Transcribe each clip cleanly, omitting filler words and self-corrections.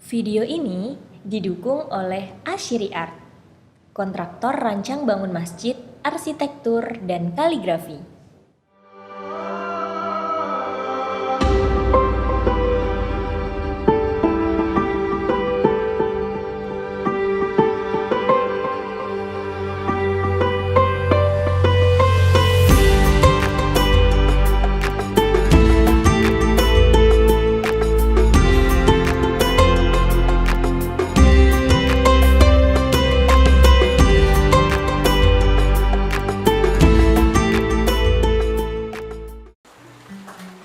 Video ini didukung oleh Ashiri Art, kontraktor rancang bangun masjid, arsitektur, dan kaligrafi.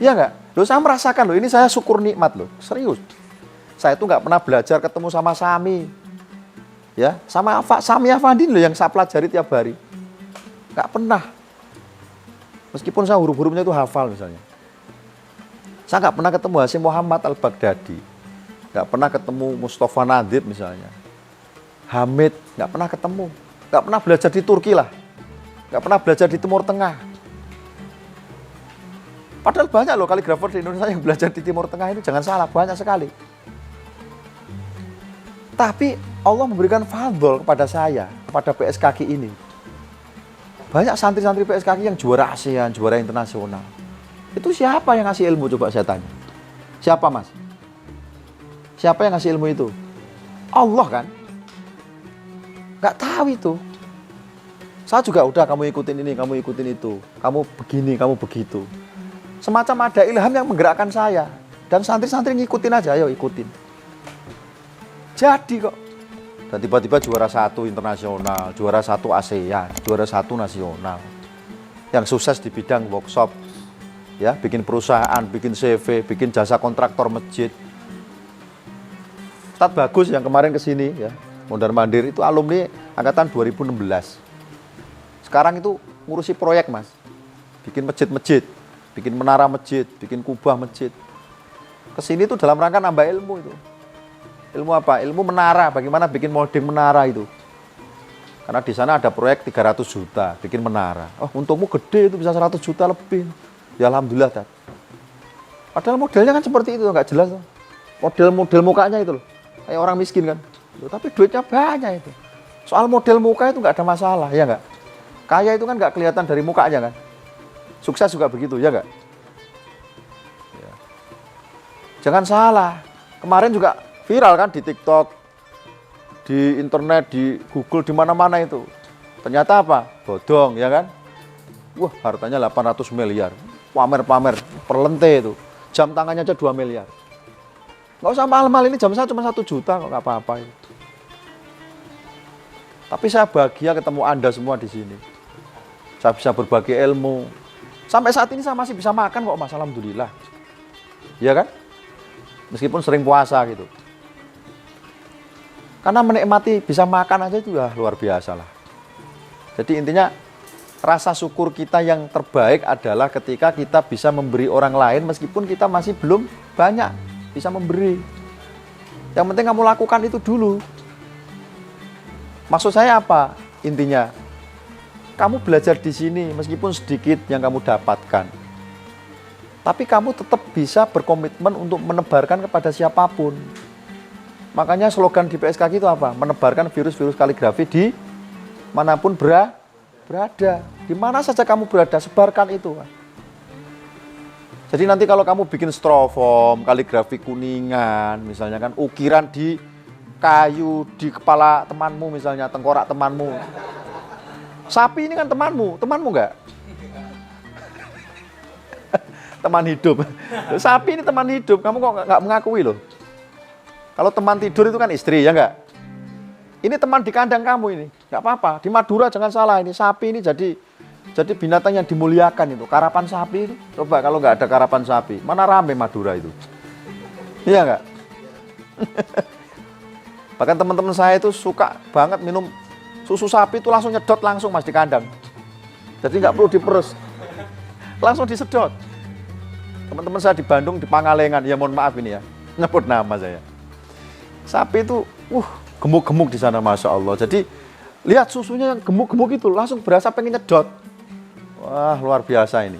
Iya nggak? Loh, saya merasakan loh, ini saya syukur nikmat loh, serius. Saya tuh nggak pernah belajar ketemu sama Sami, ya, sama Sami Afandi loh yang saya pelajari tiap hari. Nggak pernah. Meskipun saya huruf-hurufnya itu hafal misalnya. Saya nggak pernah ketemu Hasyim Muhammad Al-Baghdadi, nggak pernah ketemu Mustafa Nadib misalnya, Hamid, nggak pernah ketemu, nggak pernah belajar di Turki lah, nggak pernah belajar di Timur Tengah. Padahal banyak loh kaligrafer di Indonesia yang belajar di Timur Tengah itu, jangan salah, banyak sekali. Tapi Allah memberikan fadl kepada saya, kepada PSKG ini. Banyak santri-santri PSKG yang juara ASEAN, juara internasional. Itu siapa yang ngasih ilmu, coba saya tanya. Siapa mas? Siapa yang ngasih ilmu itu? Allah kan? Gak tahu itu. Saya juga udah, kamu ikutin ini, kamu ikutin itu. Kamu begini, kamu begitu. Semacam ada ilham yang menggerakkan saya. Dan santri-santri ngikutin aja, ayo ikutin. Jadi kok. Dan tiba-tiba juara 1 internasional, juara 1 ASEAN, juara 1 nasional. Yang sukses di bidang workshop, ya, bikin perusahaan, bikin CV, bikin jasa kontraktor masjid. Ustadz Bagus yang kemarin kesini, ya, Mondar Mandir, itu alumni angkatan 2016. Sekarang itu ngurusi proyek mas, bikin masjid-masjid, bikin menara masjid, bikin kubah masjid. Kesini tuh dalam rangka nambah ilmu itu. Ilmu apa? Ilmu menara, bagaimana bikin molding menara itu. Karena di sana ada proyek 300 juta, bikin menara. Oh, untungmu gede itu, bisa 100 juta lebih. Ya alhamdulillah, Tad. Padahal modelnya kan seperti itu, nggak jelas. Model mukanya itu loh, kayak orang miskin kan. Loh, tapi duitnya banyak itu. Soal model muka itu nggak ada masalah, ya nggak? Kaya itu kan nggak kelihatan dari mukanya kan. Sukses juga begitu, ya nggak? Ya. Jangan salah. Kemarin juga viral kan di TikTok, di internet, di Google, di mana-mana itu. Ternyata apa? Bodong, ya kan? Wah, hartanya 800 miliar. Pamer-pamer, perlente itu. Jam tangannya aja 2 miliar. Nggak usah mahal-mahal, ini jam saya cuma 1 juta, kok nggak apa-apa itu. Tapi saya bahagia ketemu Anda semua di sini. Saya bisa berbagi ilmu. Sampai saat ini saya masih bisa makan kok mas, alhamdulillah. Iya kan? Meskipun sering puasa gitu. Karena menikmati bisa makan aja itu udah luar biasa lah. Jadi intinya rasa syukur kita yang terbaik adalah ketika kita bisa memberi orang lain meskipun kita masih belum banyak bisa memberi. Yang penting kamu lakukan itu dulu. Maksud saya apa? Intinya kamu belajar di sini meskipun sedikit yang kamu dapatkan. Tapi kamu tetap bisa berkomitmen untuk menebarkan kepada siapapun. Makanya slogan di PSKG itu apa? Menebarkan virus-virus kaligrafi di manapun berada. Di mana saja kamu berada, sebarkan itu. Jadi nanti kalau kamu bikin strofoam, kaligrafi kuningan, misalnya kan, ukiran di kayu, di kepala temanmu misalnya, tengkorak temanmu. Sapi ini kan temanmu nggak? Teman hidup. Sapi ini teman hidup, kamu kok nggak mengakui loh? Kalau teman tidur itu kan istri, ya nggak? Ini teman di kandang kamu ini, nggak apa-apa. Di Madura jangan salah, ini sapi ini jadi binatang yang dimuliakan itu. Karapan sapi itu, coba kalau nggak ada karapan sapi, mana rame Madura itu? Iya nggak? Bahkan teman-teman saya itu suka banget minum susu sapi itu langsung nyedot langsung mas di kandang. Jadi nggak perlu diperes, langsung disedot. Teman-teman saya di Bandung, di Pangalengan, ya mohon maaf ini ya, nyebut nama saya. Sapi itu, gemuk-gemuk di sana, masya Allah. Jadi lihat susunya yang gemuk-gemuk itu, langsung berasa pengen nyedot. Wah, luar biasa ini.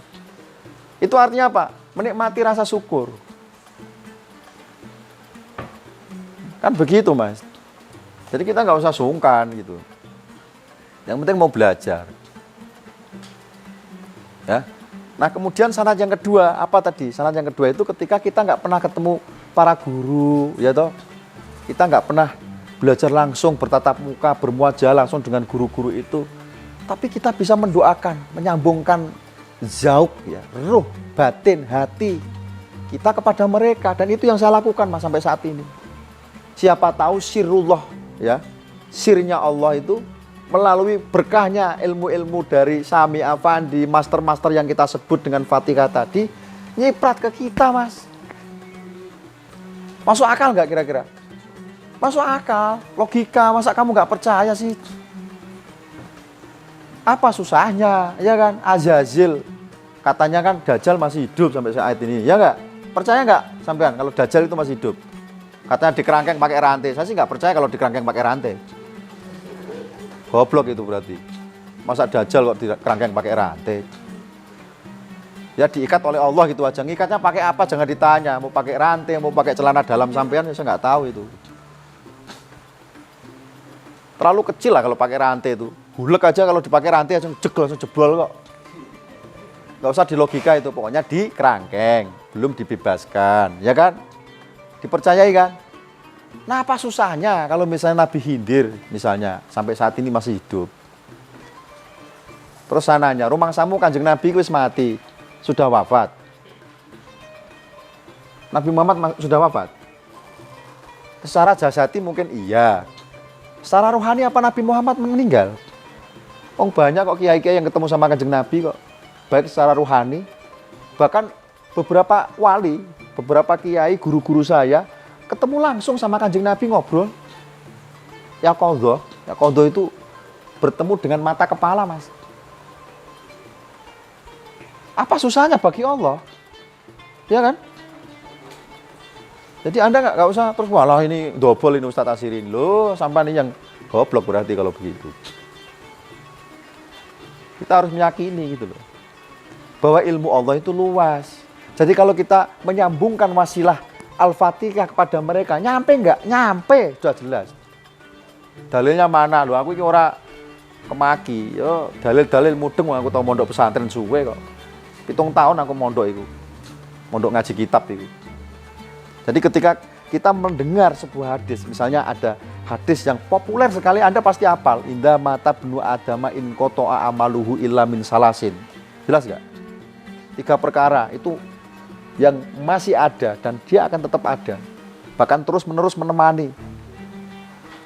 Itu artinya apa? Menikmati rasa syukur. Kan begitu Mas. Jadi kita nggak usah sungkan gitu. Yang penting mau belajar. Ya. Nah kemudian syarat yang kedua, apa tadi? Syarat yang kedua itu ketika kita nggak pernah ketemu para guru, ya toh, kita nggak pernah belajar langsung, bertatap muka, bermuajah langsung dengan guru-guru itu, tapi kita bisa mendoakan, menyambungkan zauq, ya, ruh, batin, hati kita kepada mereka, dan itu yang saya lakukan Mas sampai saat ini. Siapa tahu sirullah, ya, sirnya Allah itu melalui berkahnya ilmu-ilmu dari Sami Afandi, master-master yang kita sebut dengan Fatihah tadi, nyiprat ke kita Mas. Masuk akal nggak kira-kira? Masuk akal, logika, masa kamu nggak percaya sih? Apa susahnya, ya kan? Azazil, katanya kan Dajjal masih hidup sampai saat ini, ya nggak? Percaya nggak sampean kalau Dajjal itu masih hidup? Katanya dikerangkeng pakai rantai, saya sih nggak percaya kalau dikerangkeng pakai rantai. Goblok itu berarti. Masa Dajjal kok dikerangkeng pakai rantai? Ya diikat oleh Allah gitu aja. Ngikatnya pakai apa jangan ditanya. Mau pakai rantai, mau pakai celana dalam sampean, ya saya nggak tahu itu. Terlalu kecil lah kalau pakai rantai itu. Hulek aja kalau dipakai rantai langsung jebol kok. Nggak usah di logika itu, pokoknya dikerangkeng, belum dibebaskan, ya kan? Dipercayai kan? Nah apa susahnya kalau misalnya Nabi Khidir misalnya sampai saat ini masih hidup. Terus saya nanya, rumangsamu Kanjeng Nabi wis mati, sudah wafat. Nabi Muhammad sudah wafat. Secara jasati mungkin iya. Secara rohani apa Nabi Muhammad meninggal? Oh banyak kok kiai-kiai yang ketemu sama Kanjeng Nabi kok. Baik secara rohani, bahkan beberapa wali, beberapa kiai, guru-guru saya ketemu langsung sama Kanjeng Nabi ngobrol. Ya qadha itu bertemu dengan mata kepala Mas. Apa susahnya bagi Allah? Ya kan? Jadi Anda nggak usah terus walah ini dobol ini Ustadz Asirin. Loh, sampai ini yang goblok berarti kalau begitu. Kita harus meyakini gitu loh. Bahwa ilmu Allah itu luas. Jadi kalau kita menyambungkan wasilah Al-Fatihah kepada mereka, nyampe nggak? Nyampe, sudah jelas. Dalilnya mana? Loh, aku ini orang kemaki. Yo, dalil-dalil mudeng aku tahu mondok pesantren suwe kok. 7 tahun aku mondok itu. Mondok ngaji kitab itu. Jadi ketika kita mendengar sebuah hadis, misalnya ada hadis yang populer sekali, Anda pasti hafal. Inda mata benu adama in koto'a amaluhu illa min salasin. Jelas nggak? 3 perkara itu yang masih ada dan dia akan tetap ada, bahkan terus-menerus menemani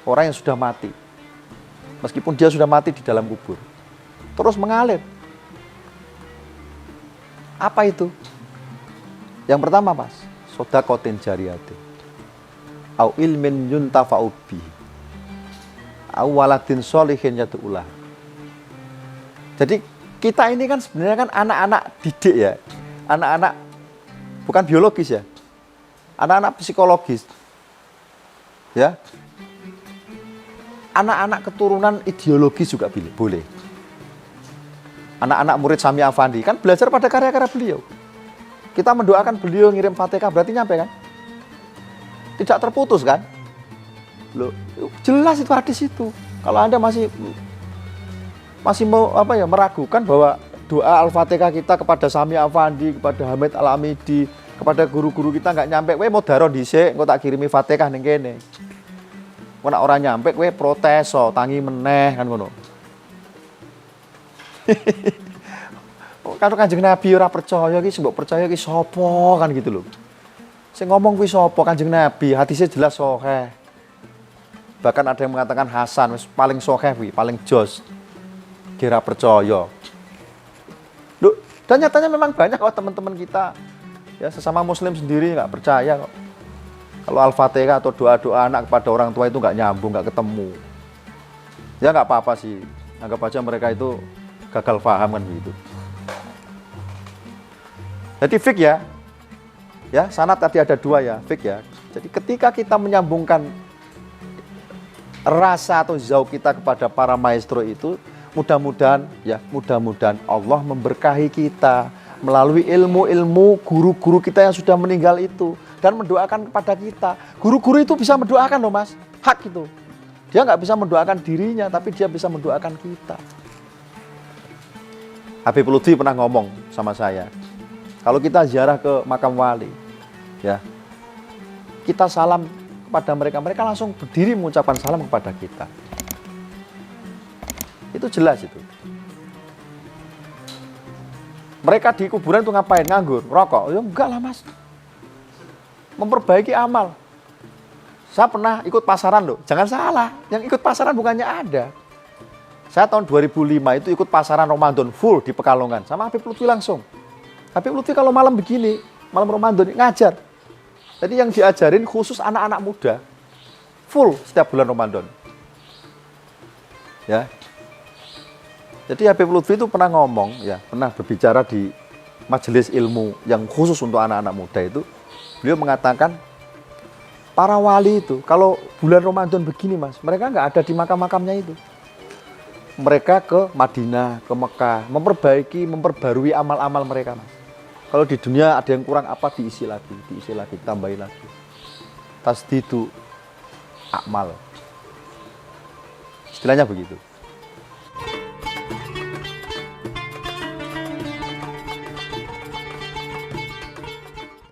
orang yang sudah mati, meskipun dia sudah mati di dalam kubur, terus mengalir. Apa itu? Yang pertama Mas, shodaqatin jariyatin, au ilmin yuntafa'u bihi, au waladin sholihin yad'ulah. Jadi kita ini kan sebenarnya kan anak-anak didik ya, anak-anak bukan biologis ya, anak-anak psikologis, ya, anak-anak keturunan ideologis juga boleh. Anak-anak murid Sami Afandi kan belajar pada karya-karya beliau. Kita mendoakan beliau ngirim Fatihah berarti nyampe kan? Tidak terputus kan? Loh, jelas itu hadis itu. Kalau Anda masih meragukan bahwa doa Al-Fatihah kita kepada Sami Afandi, kepada Hamid Al-Amidi, kepada guru-guru kita nggak nyampe, kowe mau daro dhisik, engko tak kirimi Fatihah ning kene. Kok nek ora nyampe kowe protes so, tangi meneh kan ngono. Kalau Kanjeng Nabi ora percaya iki, mbok percaya iki sapa kan gitu loh. Sing ngomong kuwi sapa? Kanjeng Nabi, hadisnya jelas sahih. Bahkan ada yang mengatakan Hasan, wis paling sahih kuwi, paling jos. Kira percaya. Loh, dan nyatanya memang banyak kok teman-teman kita, ya sesama muslim sendiri nggak percaya kok. Kalau Al-Fatihah atau doa-doa anak kepada orang tua itu nggak nyambung, nggak ketemu. Ya nggak apa-apa sih, anggap aja mereka itu gagal paham kan begitu. Jadi fik ya sanad tadi ada 2 ya, fik ya. Jadi ketika kita menyambungkan rasa atau zauq kita kepada para maestro itu, mudah-mudahan Allah memberkahi kita melalui ilmu-ilmu guru-guru kita yang sudah meninggal itu. dan mendoakan kepada kita. Guru-guru itu bisa mendoakan loh Mas, hak itu. Dia nggak bisa mendoakan dirinya, tapi dia bisa mendoakan kita. Habib Lutfi pernah ngomong sama saya, kalau kita ziarah ke makam wali, ya, kita salam kepada mereka, mereka langsung berdiri mengucapkan salam kepada kita. Itu jelas itu. Mereka di kuburan itu ngapain? Nganggur, rokok? Ya enggak lah Mas. Memperbaiki amal. Saya pernah ikut pasaran loh, jangan salah. Yang ikut pasaran bukannya ada. Saya tahun 2005 itu ikut pasaran Ramadan full di Pekalongan sama Habib Lutfi langsung. Habib Lutfi kalau malam begini, malam Ramadan ngajar. Jadi yang diajarin khusus anak-anak muda. Full setiap bulan Ramadan. Ya. Jadi Habib Lutfi itu pernah ngomong, ya, pernah berbicara di majelis ilmu yang khusus untuk anak-anak muda itu. Beliau mengatakan, para wali itu, kalau bulan Ramadan begini Mas, mereka nggak ada di makam-makamnya itu. Mereka ke Madinah, ke Mekah, memperbarui amal-amal mereka Mas. Kalau di dunia ada yang kurang apa, diisi lagi, tambahin lagi. Tasdidu akmal. Istilahnya begitu.